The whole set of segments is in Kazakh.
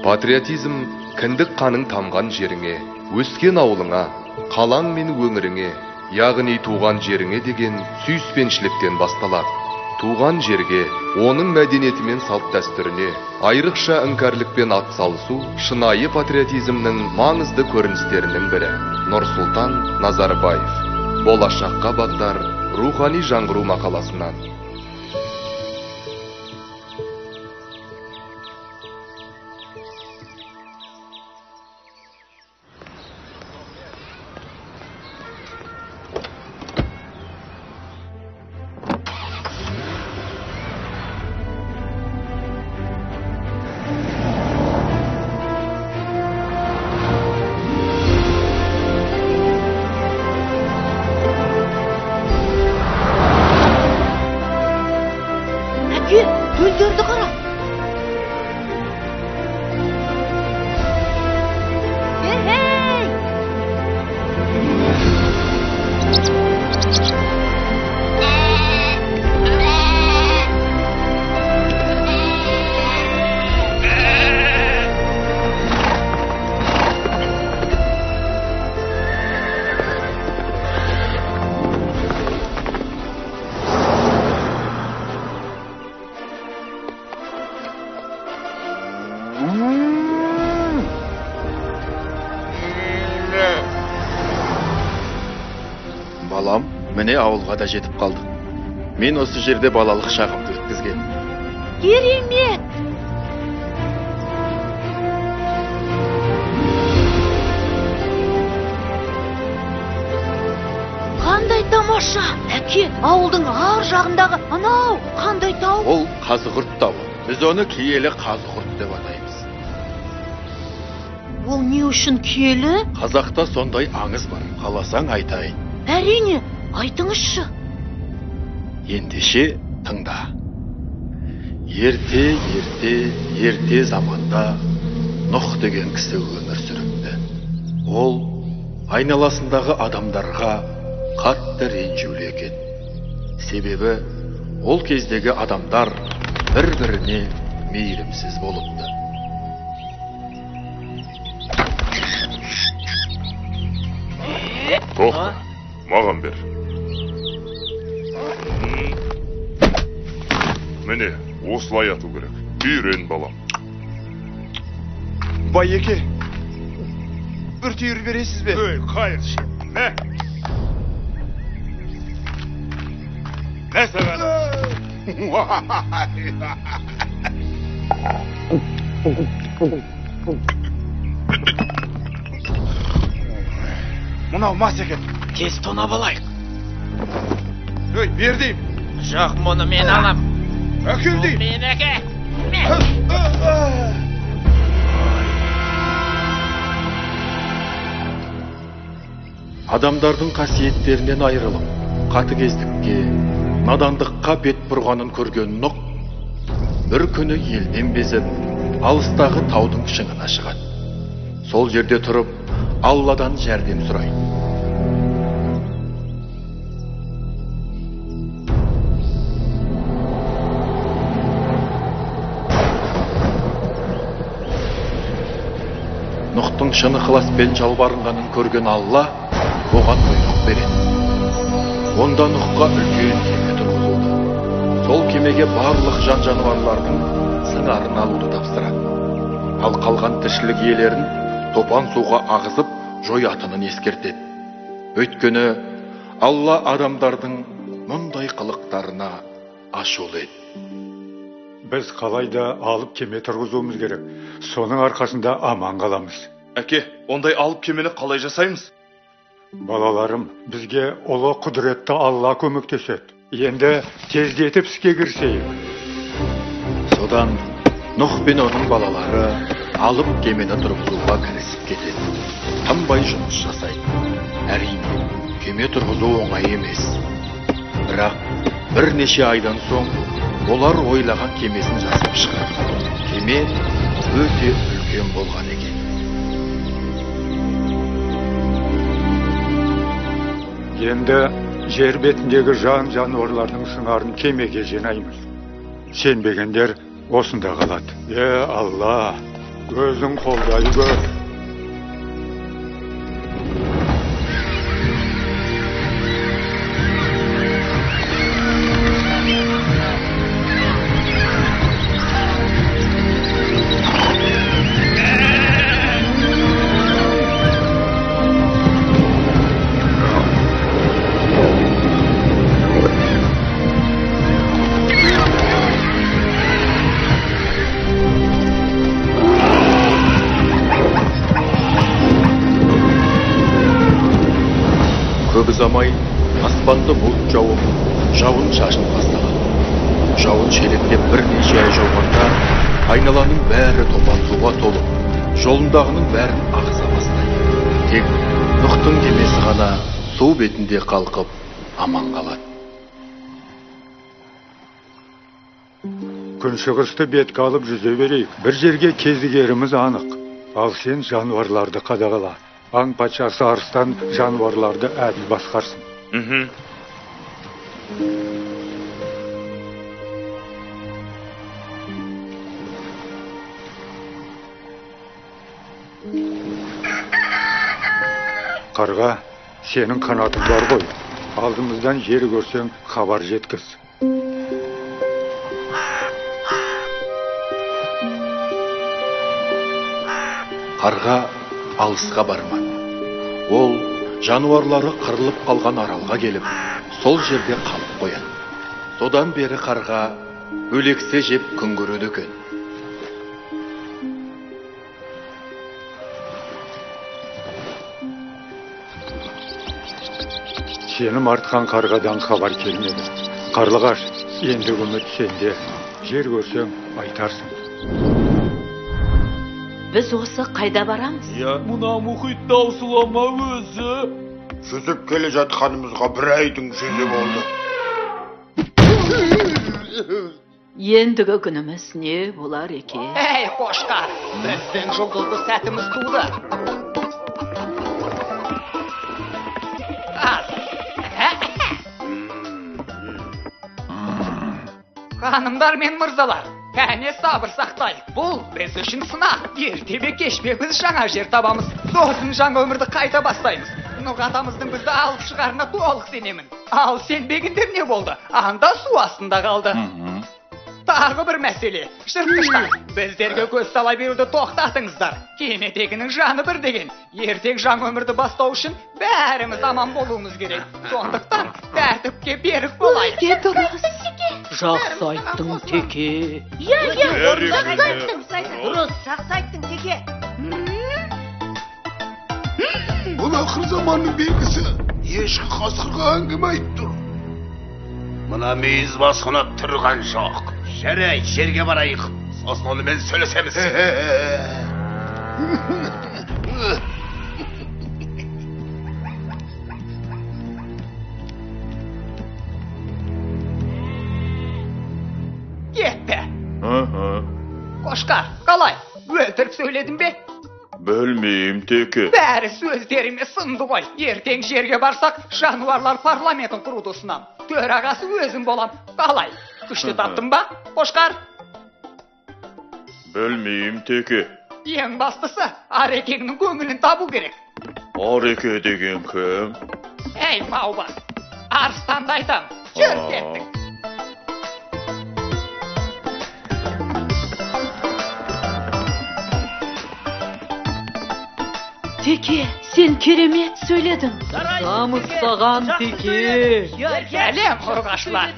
Патриотизм кіндік қаның тамған жеріңе, өскен ауылыңа, қалаң мен өңіріңе, яғни туған жеріңе деген сүйіспеншіліктен басталады. Туған жерге, оның мәдениеті мен салт дәстүріне айрықша іңкәрлікпен атсалысу шынайы патриотизмнің маңызды көріністерінің бірі. Нұрсұлтан Назарбаев. Болашаққа бағдар рухани жаңғыру мақаласынан. Gülдерді қара. Hey! Балам, міне ауылға да жетіп қалдық. Мен осы жерде балалық шағымды өткізген. Керемет! Қандай тамаша! Әке, ауылдың ар жағындағы анау қандай тау? Ол Қазығұрт тауы. Біз оны киелі Қазығұрт деп атаймыз. Ол не үшін киелі? Қазақта сондай аңыз бар. Қаласаң айтайын. Әрине, айтыңызшы. Ендеше тыңда. Ерте заманда Нұх деген кісі өмір сүріпті. Ол айналасындағы адамдарға қатты ренжулі екен. Себебі ол кездегі адамдар бір-біріне мейірімсіз болыпты. Тоқта, маған бер. Міне, осылай ату керек. Үйрен, балам. Байеке, бір түйір бересіз бе? Өй, қайыр шеп. Мә? Мә саған? Мұнау мас екен. Тез тонап алайық. Өй, бер дейм. Жоқ, мұны мен алам. Әкел дейм. Менікі. Адамдардың қасиеттерінен айырылып, қатыгездікке, надандыққа бет бұрғанын көрген Нұх бір күні елден безіп, алыстағы таудың шыңына шығады. Сол жерде тұрып, Алладан жәрдем сұрайды. Нұхтың шын ықыласпен жалбарынғанын көрген Алла оған бұйрық береді. Онда Нұхқа үлкен кеме тұрғызылды. Сол кемеге барлық жан-жануарлардың сыңарын алуды тапсырады. Ал қалған тіршілік иелерін топан суға ағызып жоятынын ескертеді. Өйткені Алла адамдардың мұндай қылықтарына ашулы еді. Біз қалайда алып кеме тұрғызуымыз керек. Соның арқасында аман қаламыз. Әке, ондай алып кемені қалай жасаймыз? Балаларым, бізге ұлы құдіретті Алла көмектеседі. Енді тездетіп іске кірісейік. Содан Нұх пен оның балалары алып кемені тұрғызуға кірісіп кетеді. Тынбай жұмыс жасайды. Әрине, кеме тұрғызу оңай емес. Бірақ бірнеше айдан соң олар ойлаған кемесін жасап шығарды. Кеме өте үлкен болған екен. Енді жер бетіндегі жан-жануарлардың сыңарын кемеге жинаймыз. Сенбегендер осында қалады. Алла, Gözün kolday gör. Көп ұзамай аспанды бұлт жауып, жауын шашын бастаған. Жауын шелектеп бірнеше ай жауғанда, айналаның бәрі топан суға толып, жолындағының бәрін ағыза бастайды. Тек Нұхтың кемесі ғана су бетінде қалқып, аман қалады. Күншығысты бетке алып жүзе берейік. Бір жерге кезігеріміз анық. Ал сен жануарларды қадағала. Аң патшасы арыстан жануарларды әділ басқарсын. Қарға, сенің қанатың бар ғой. Алдымыздан жер көрсең, хабар жеткіз. Қарға алысқа бармады. Ол жануарлары қырылып қалған аралға келіп, сол жерде қалып қояды. Содан бері қарға өлексе жеп күн көреді екен. Сенім артқан қарғадан хабар келмеді. Қарлығаш, енді үміт сенде. Жер көрсең айтарсың. Біз осы қайда барамыз? Мына мұхит таусылама өзі. Жүзіп келе жатқанымызға бір айдың жүзі болды. Ендігі күніміз не болар екен? Ей қошқар, біздің жұлдызды сәтіміз туды. Ханымдар мен мырзалар, кәне сабыр сақтайық. Бұл біз үшін сынақ. Ертебе кешпе біз жаңа жер табамыз. Сосын жаңа өмірді қайта бастаймыз. Нұқ атамыздың бізді алып шығарына толық сенемін. Ал сенбегендер не болды? Анда су астында қалды. Тағы бір мәселе. Жыртқыштар, біздерге көз сала беруді тоқтатыңыздар. Кемедегінің жаны бір деген. Ертең жаңа өмірді бастау үшін бәріміз аман болуымыз керек. Сондықтан тәртіпке берік болайық. Жақсы айттың, Теке. Дұрыс, жақсы айттың, Теке. Бұл ақыр заманның белгісі. Ешкі қасырға әңгіме айтты. Мына мейіз басқына тұрған жоқ. Жарай, жерге барайық. Сосын онымен сөйлесеміз. Кетті. Қошқар, қалай? Өлтіріп сөйледің бе? Бөлмейім, Теке. Бәрі сөздеріме сынды ғой. Ертең жерге барсақ, жануарлар парламентін құруды ұсынам. Төрағасы өзім болам. Қалай? Күшті таптың ба, Қошқар? Бөлмейім, Теке. Ең бастысы, Арекеңнің көңілін табу керек. Ареке деген кім? Ей, Маубас, арыстанды айтам. Жүр кеттік. Теке, сен керемет сөйледің. Намыс саған, Теке. Сәлем, ұрғашылар.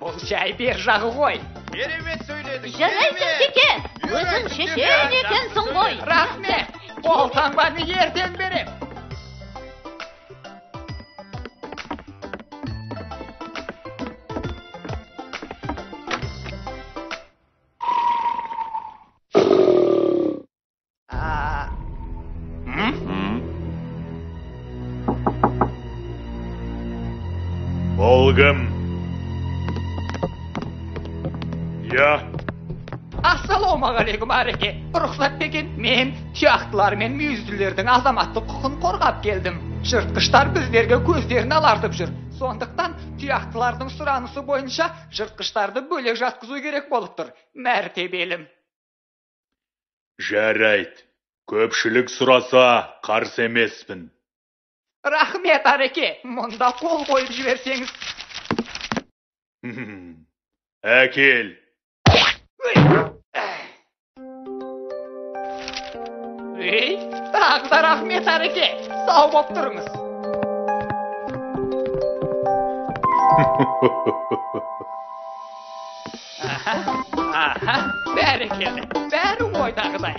Бұл жай бер жағы ғой. Керемет сөйледі. Жарайсың, Теке. Өзің шешен екенсің ғой. Рахмет. Қолтаңбаны ертең берем. Олгым. Я. Ассалаумағалейкум, Ареке. Рұқсат деген, мен тұяқтылар мен мүйізділердің азаматтық құқын қорғап келдім. Жыртқыштар біздерге көздерін алартып жүр. Сондықтан тұяқтылардың сұранысы бойынша жыртқыштарды бөлек жатқызу керек болып тұр. Мәртебелім. Жарайт. Көпшілік сұраса қарсы емеспін. Рахмет, Ареке. Мұнда қол қойып жіберсеңіз. Әкел. Ей, тағы да рахмет, Ареке. Сау боп тұрыңыз. Аха, бәрекелді. Бәрі ойдағыдай.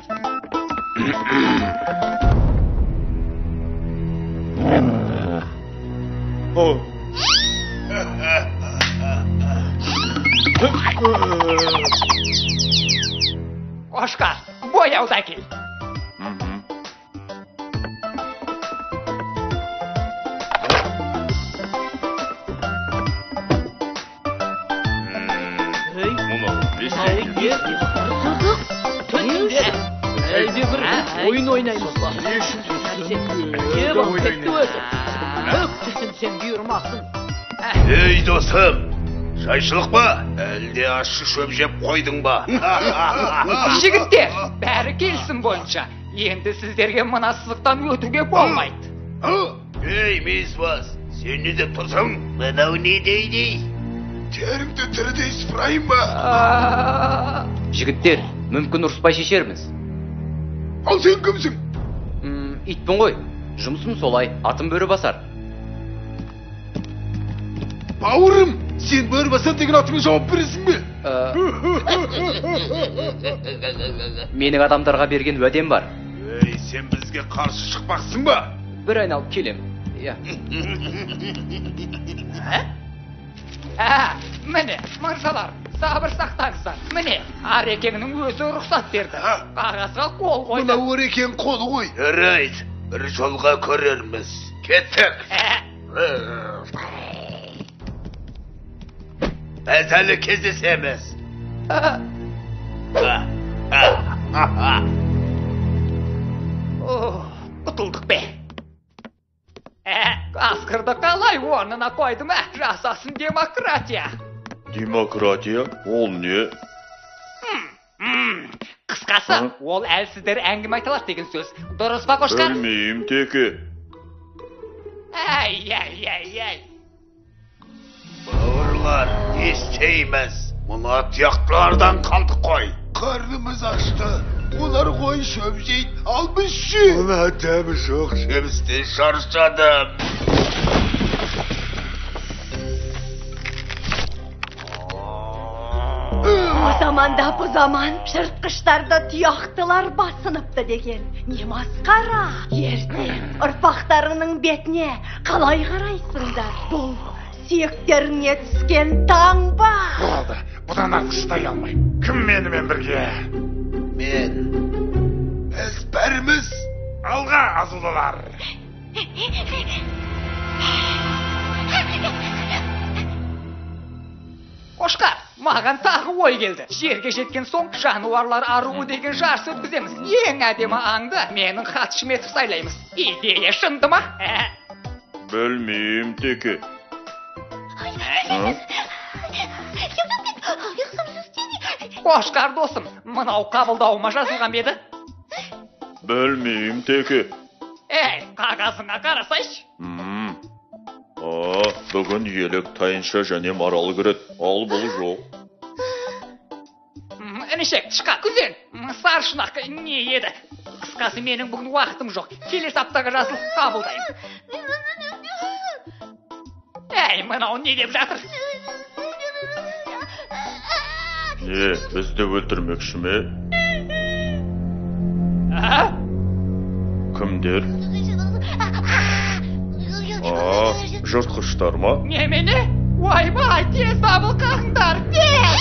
Қошқар, бояуды әкел. Әлде бір ойын ойнаймыз ба? Не бақ кетті өзі? Өктісін сен бұйырмақсың. Ей досым, жайшылық ба? Әлде ащы шөп жеп қойдың ба? Жігіттер, бәрі келісім бойынша. Енді сіздерге мына сызықтан өтуге болмайды. Ей, мейізбас, сен не деп тұрсың? Мынау не дейді? Теріңді тірідей сыпырайын ба? Жігіттер, мүмкін ұрыспай шешерміз. Ал сен кімсің? Итпін ғой, жұмысым солай, атым бөрі басар. Бауырым, сен бөрі басар деген атыңа жауап бересің бе? Менің адамдарға берген уәдем бар. Ей, сен бізге қарсы шықпақсың ба? Bir ayını alıp келем. Ya. Міне, мырзалар, сабыр сақтаңыздар. Міне, Арекеңнің өзі рұқсат берді. Қағазға қол қойды. Мына Арекең қолы ғой. Жарайт, бір жолға көрерміз. Кеттік. Біз әлі кездесеміз. Ұтылдық бе. Асқырды қалай орнына қойдым, жасасын демократия. Демократия? Ол не? Қысқасы, ол әлсіздер әңгіме айталады деген сөз. Дұрыс па, Қошқар? Білмеймін теке. Әй. Бауырлар, не істейміз? Мұна тұяқтылардан қалдық қой. Қарнымыз ашты. Олар қой шөп жейді, ал біз ше. Мұна дәмі жоқ, жемістен шаршадым. О заманда бұ заман жыртқыштарды тұяқтылар басыныпты деген. Не масқара? Ертең ұрпақтарының бетіне қалай қарайсыңдар? Бұл сүйектеріне түскен таңба. Болды, бұдан шыдай алмайм. Кім менімен бірге? Мен. Біз бәріміз. Алға, азулылар. Қошқар, маған тағы ой келді. Жерге жеткен соң жануарлар аруы деген жарыс өткіземіз. Ең әдемі аңды менің хатшым етіп сайлаймыз. Идея шынды ма? Білмеймін теке. Қошқар досым, мынау қабылдауыма жазылған беді? Білмеймін теке. Ей, қағазыңа қарасайшы. Бүгін елік тайынша және марал кіреді. Ал бұл жоқ. Інішек, тышқа күзен. Саршынақ не еді? Қысқасы менің бүгін уақытым жоқ. Келесі аптаға жазыл қабылдайым. Әй, мынау не деп жатыр? Не, бізді өлтірмекші ме? Кімдер? Жыртқыштар ма? Немене? Ойбай, тез дабыл қағыңдар, тез!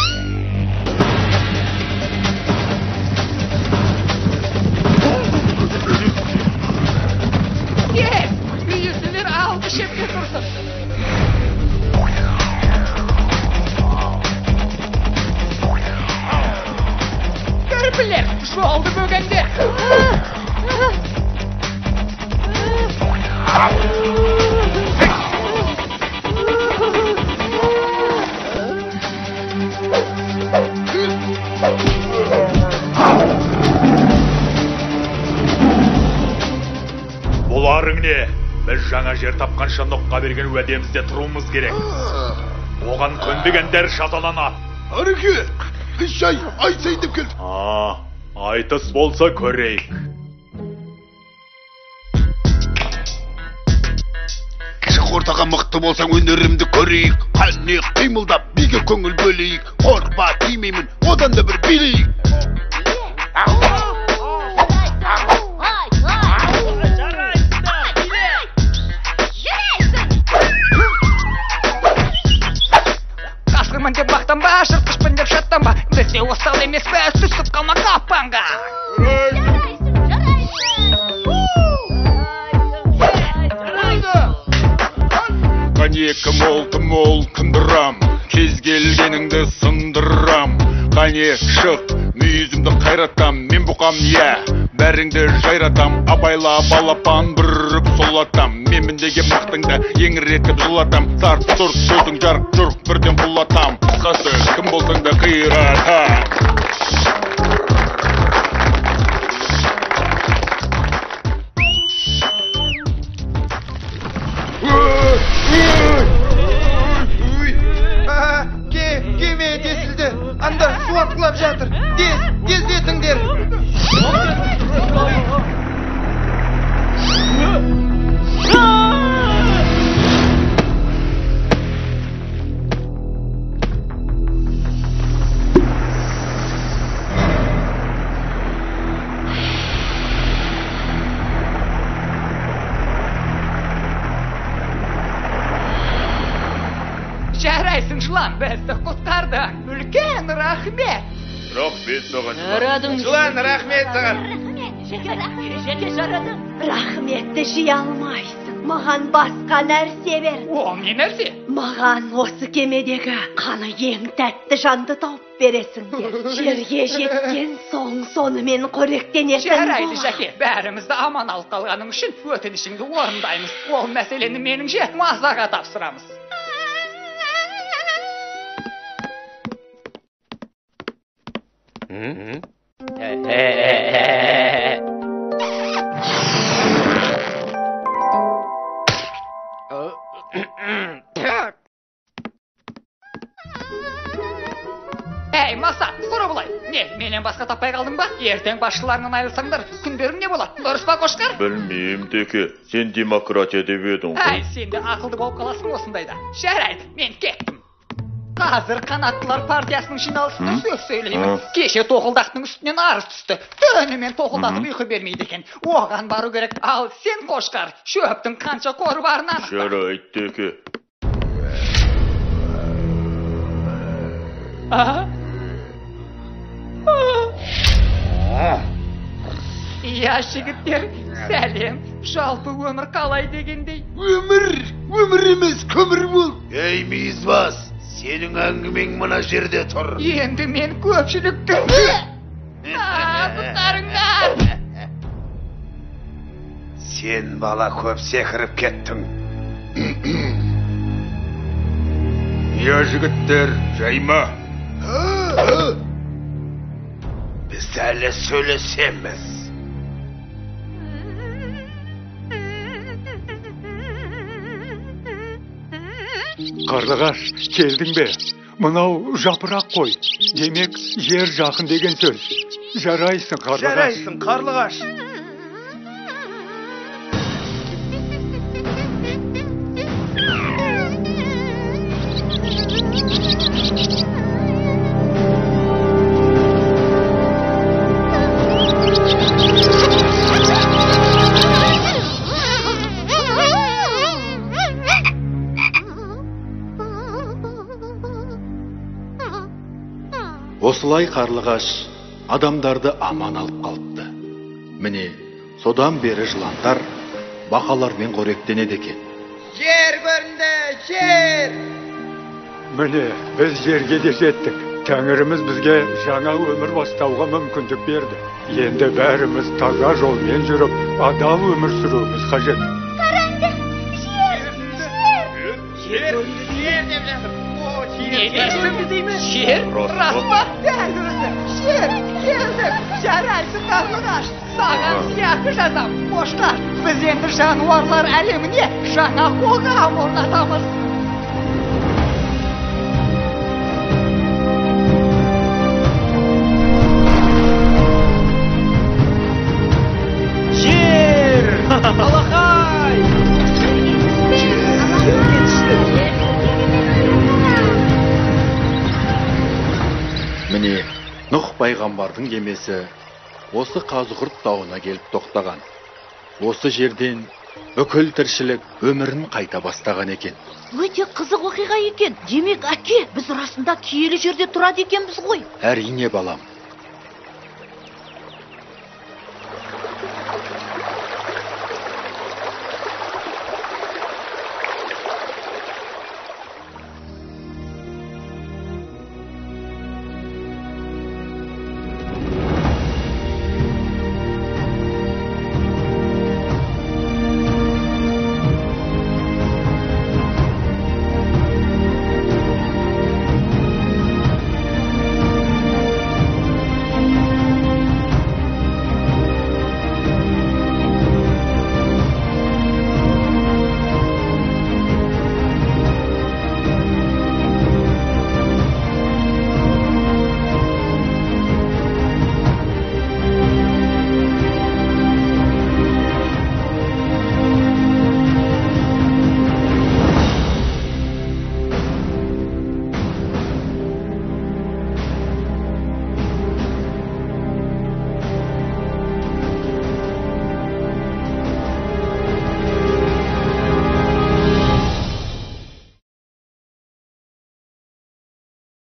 Тез! Мүйізділер алды шепке тұрсын. Көрпілер, жолды бөгендер. Барың не? Біз жаңа жер тапқанша Нұхқа берген уәдемізде тұруымыз керек. Оған көндігендер жазаланады. Ареке, үш ай айтсайын деп келдім. Айтыс болса көрейік. Кіші ортаға мықты болсаң өнерімді көрейік. Қане қимылдап биге көңіл бөлейік. Қорқпа тимеймін, одан да бір билейік. Қасқырмын деп мақтанба, жыртқышпын деп шаттанба. Бізде осал емес пе, түсіп қалма қаппанға. Қане мол кындырам, кез келгеніңді сындырам. Қане шық, мүйізімді қайратам, мен бұқам бәріңді жайратам. Абайла балапан бүріп солатам, мен міндегі мақтыңды еңіретіп жылатам. Сарт тұрт сөздің жарқ жұрқ бірден құлатам. Қысқасы кім болсаң да қиратам. Кеме тесілді, анда су атқылап жатыр. Тездетіңдер. Жарайсың жылан, бізді құттардың. Үлкен рахмет. Рахмет саған. Жылан, рахмет саған. Рахметті жия алмайсың. Маған басқа нәрсе бер. Ол не нәрсе? Маған осы кемедегі қаны ең тәтті жанды тауып бересіңдер. Жерге жеткен соң сонымен қоректенесің. Жарайды Жәке, бәрімізді аман алып қалғаның үшін өтінішіңді орындаймыз. Ол мәселені менің жетім азаға тапсырамыз. Ей, Маса, сұра бұлай. Не, менен басқа таппай қалдың ба? Ертең басшыларынан айырсаңдар, күндерің не болады? Дұрыс па, Қошқар? Білмеймін, Теке. Сен демократия деп едің. Әй, сен де ақылды болып қаласың осындайда. Жарайды, мен кеттім. Қазір қанаттылар партиясының жиналысында сөз сөйлеймін. Кеше тоқылдақтың үстінен арыз түсті. Түнімен тоқылдатып ұйқы бермейді екен. Оған бару керек. Ал сен, Қошқар, шөптің қанша қоры барын анықта. Жарайды, Теке. Иә, жігіттер, сәлем. Жалпы өмір қалай дегендей? Өмір емес, көмір бол. Ей, мейізбас, сенің әңгімең мына жерде тұр. Енді мен көпшіліктің. Бұтарыңдар. Сен бала көп секіріп кеттің. Я жігіттер, жайма. Біз әлі сөйлесеміз. Қарлығаш, келдің бе? Мынау жапырақ қой. Демек, жер жақын деген сөз. Жарайсың, Қарлығаш. Жарайсың, Қарлығаш. Осылай Қарлығаш адамдарды аман алып қалыпты. Міне, содан бері жыландар бақалармен қоректенеді екен. Жер көрінді, жер! Міне, біз жерге де жеттік. Тәңіріміз бізге жаңа өмір бастауға мүмкіндік берді. Енді бәріміз таза жолмен жүріп, адал өмір сүруіміз қажет. Қараңды, жер! Жер деп жатыр. Не дейсің? Жер? Рас па? Дәл өзі. Жер, келдік. Жарайсың, Қарлығаш. Саған сияқты жазам. Қошқар, біз енді жануарлар әлеміне жаңа қоғам орнатамыз. Жер! Алақай! Міне, Нұх пайғамбардың кемесі осы Қазығұрт тауына келіп тоқтаған. Осы жерден бүкіл тіршілік өмірін қайта бастаған екен. Өте қызық оқиға екен. Демек, әке, біз расында киелі жерде тұрады екенбіз ғой. Әрине балам,